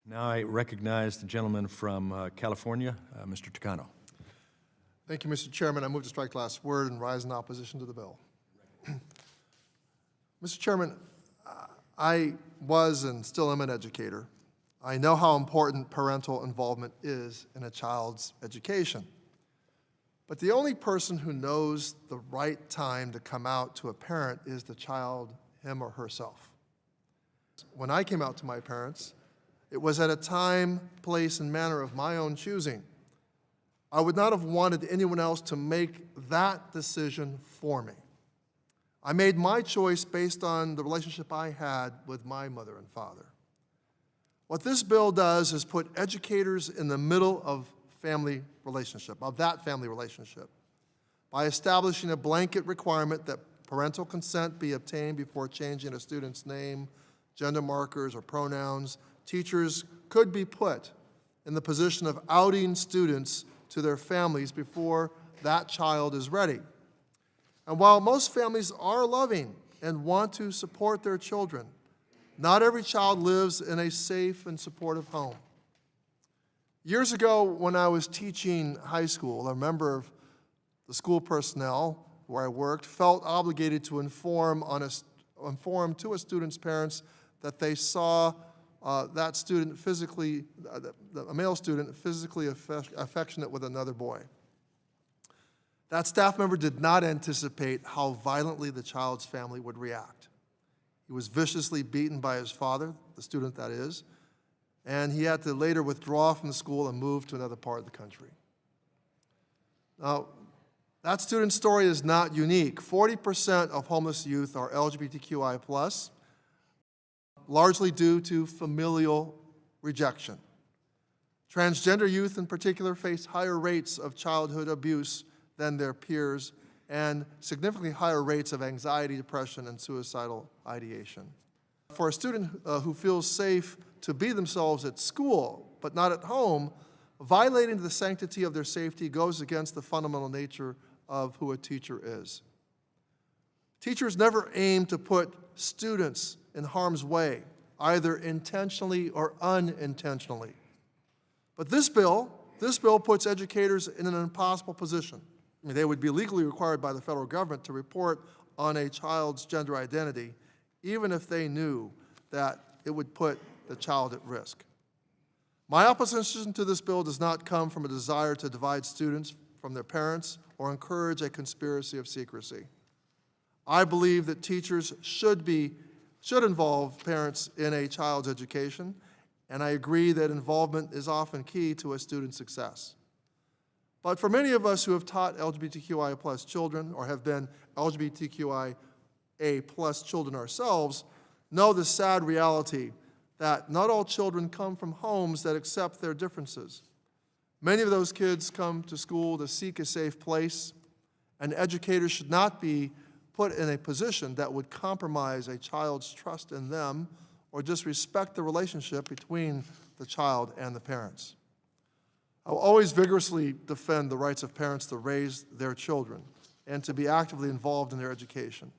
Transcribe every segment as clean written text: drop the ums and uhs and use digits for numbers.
Now I recognize the gentleman from California, Mr. Takano. Thank you, Mr. Chairman. I move to strike the last word and rise in opposition to the bill. Mr. Chairman, I was and still am an educator. I know how important parental involvement is in a child's education. But the only person who knows the right time to come out to a parent is the child, him or herself. When I came out to my parents, it was at a time, place, and manner of my own choosing. I would not have wanted anyone else to make that decision for me. I made my choice based on the relationship I had with my mother and father. What this bill does is put educators in the middle of that family relationship, by establishing a blanket requirement that parental consent be obtained before changing a student's name, gender markers, or pronouns. Teachers could be put in the position of outing students to their families before that child is ready. And while most families are loving and want to support their children, not every child lives in a safe and supportive home. Years ago, when I was teaching high school, a member of the school personnel where I worked felt obligated to inform to a student's parents that they saw that student physically, a male student, physically affectionate with another boy. That staff member did not anticipate how violently the child's family would react. He was viciously beaten by his father, the student that is, and he had to later withdraw from the school and move to another part of the country. Now, that student's story is not unique. 40% of homeless youth are LGBTQI+, largely due to familial rejection. Transgender youth in particular face higher rates of childhood abuse than their peers and significantly higher rates of anxiety, depression, and suicidal ideation. For a student who feels safe to be themselves at school but not at home, violating the sanctity of their safety goes against the fundamental nature of who a teacher is. Teachers never aim to put students in harm's way, either intentionally or unintentionally. But this bill puts educators in an impossible position. I mean, they would be legally required by the federal government to report on a child's gender identity, even if they knew that it would put the child at risk. My opposition to this bill does not come from a desire to divide students from their parents or encourage a conspiracy of secrecy. I believe that teachers should involve parents in a child's education, and I agree that involvement is often key to a student's success. But for many of us who have taught LGBTQI+ children or have been LGBTQIA+ children ourselves, know the sad reality that not all children come from homes that accept their differences. Many of those kids come to school to seek a safe place, and educators should not be put in a position that would compromise a child's trust in them or disrespect the relationship between the child and the parents. I will always vigorously defend the rights of parents to raise their children and to be actively involved in their education.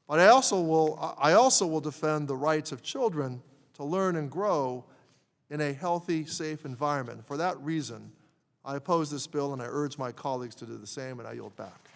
But I also will defend the rights of children to learn and grow in a healthy, safe environment. For that reason, I oppose this bill, and I urge my colleagues to do the same, and I yield back.